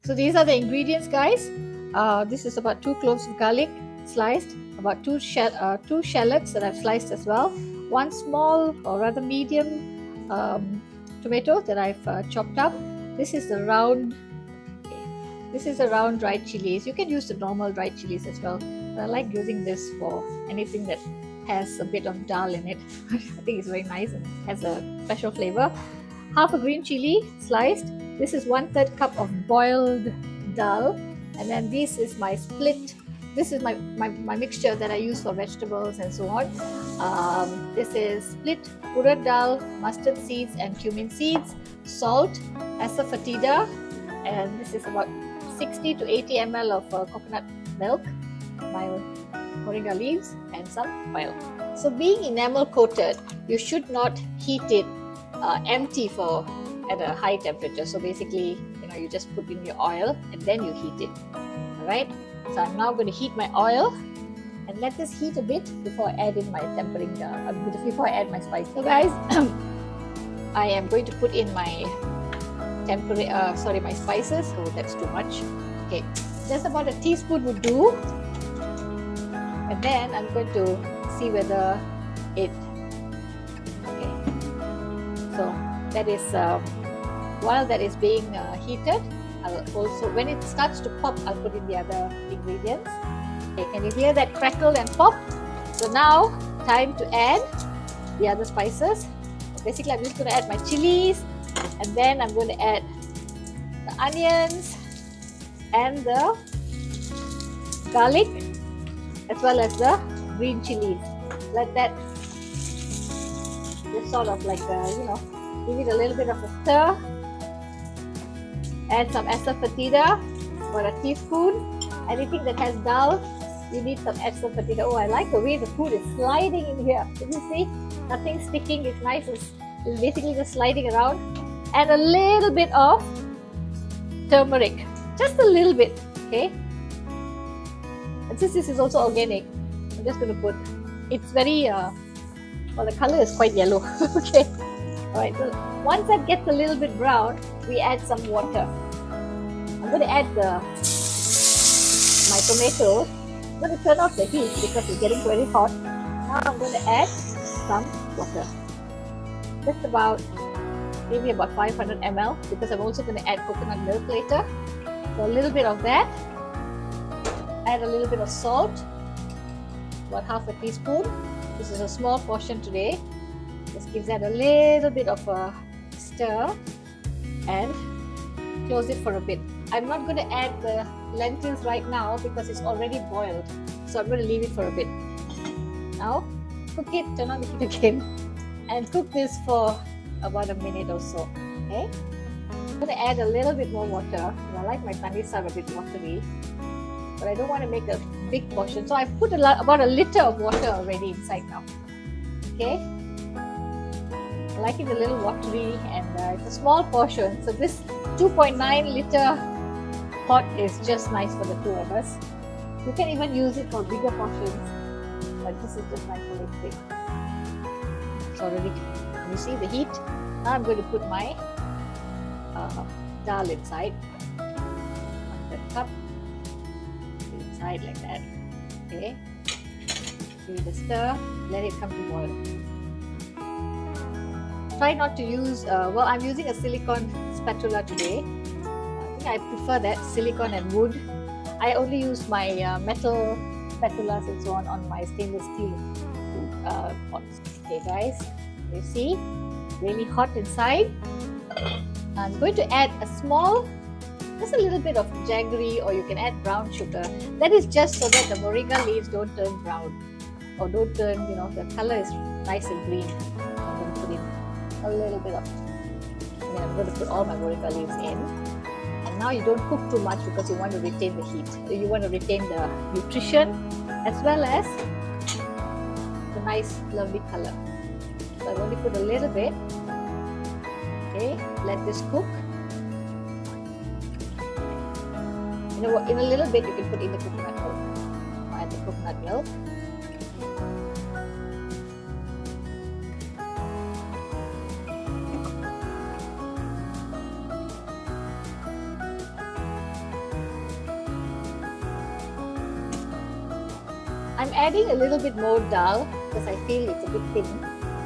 So these are the ingredients, guys. This is about 2 cloves of garlic sliced, about two shallots that I've sliced as well, one small or rather medium tomato that I've chopped up. This is the round. This is the round dried chilies. You can use the normal dried chilies as well, but I like using this for anything that has a bit of dal in it. I think it's very nice and has a special flavor. Half a green chili sliced. This is 1/3 cup of boiled dal, and then this is my split. This is my mixture that I use for vegetables and so on. This is split urad dal, mustard seeds and cumin seeds, salt, asafoetida, and this is about 60 to 80 ml of coconut milk, my moringa leaves, and some oil. So being enamel coated, you should not heat it empty at a high temperature. So basically, you just put in your oil and then you heat it. All right. So I'm now going to heat my oil and let this heat a bit before I add in my tempering. Before I add my spice. So guys, I am going to put in my my spices. Oh, that's too much. Okay, just about a teaspoon would do. And then I'm going to see whether it. Okay, so that is while that is being heated, I'll also, when it starts to pop, I'll put in the other ingredients. Okay, can you hear that crackle and pop? So now, time to add the other spices. Basically, I'm just going to add my chilies, and then I'm going to add the onions and the garlic, as well as the green chilies. Let that just sort of like, give it a little bit of a stir. Add some asafoetida, about a teaspoon. Anything that has dal, you need some asafoetida. Oh, I like the way the food is sliding in here. Can you see? Nothing sticking. It's nice. It's basically just sliding around. Add a little bit of turmeric. Just a little bit. Okay? And since this is also organic, I'm just going to put, it's very, well, the color is quite yellow. Okay? Alright, so once that gets a little bit brown, we add some water. I'm going to add my tomatoes. I'm going to turn off the heat because it's getting very hot. Now I'm going to add some water. Just about, maybe about 500 ml, because I'm also going to add coconut milk later. So a little bit of that. Add a little bit of salt, about half a teaspoon. This is a small portion today. Just gives that a little bit of a stir and close it for a bit. I'm not going to add the lentils right now because it's already boiled. So I'm going to leave it for a bit. Now, cook it, turn on the heat again, and cook this for about a minute or so. Okay? I'm going to add a little bit more water. I like my Thanni Saar a bit watery, but I don't want to make a big portion. So I've put about a liter of water already inside now. Okay? I like it a little watery, and it's a small portion. So this 2.9 liter pot is just nice for the two of us. You can even use it for bigger portions, but this is just nice for this big. It's already, you see the heat. Now I'm going to put my dal inside. 1/3 cup. Put it inside like that. Okay. Give it a stir. Let it come to boil. Try not to use, well, I'm using a silicone spatula today. I think I prefer that, silicone and wood. I only use my metal spatulas and so on my stainless steel pots. Okay guys, you see, really hot inside. I'm going to add a small, just a little bit of jaggery, or you can add brown sugar. That is just so that the moringa leaves don't turn brown, or don't turn, the color is nice and green. I'm going to put in a little bit of, I'm going to put all my moringa leaves in. And now you don't cook too much because you want to retain the heat. You want to retain the nutrition as well as the nice lovely color. So I've only put a little bit. Okay, let this cook. In a little bit you can put in the coconut milk. Add the coconut milk. I'm adding a little bit more dal because I feel it's a bit thin.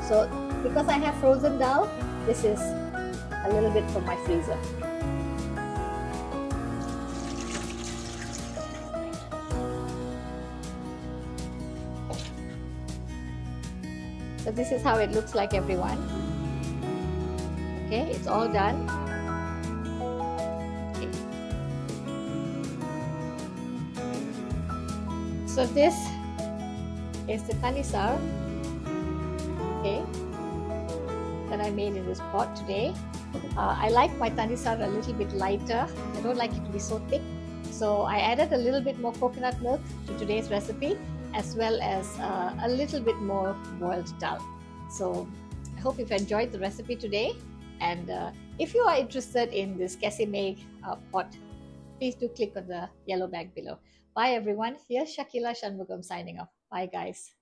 So because I have frozen dal, this is a little bit from my freezer. So this is how it looks like, everyone. Okay, it's all done. Okay. So this is the Thanni Saar, okay, that I made in this pot today. I like my Thanni Saar a little bit lighter. I don't like it to be so thick. So I added a little bit more coconut milk to today's recipe, as well as a little bit more boiled dal. So I hope you've enjoyed the recipe today. And if you are interested in this Casimay pot, please do click on the yellow bag below. Bye everyone. Here's Shakila Shanmugam signing off. Bye guys.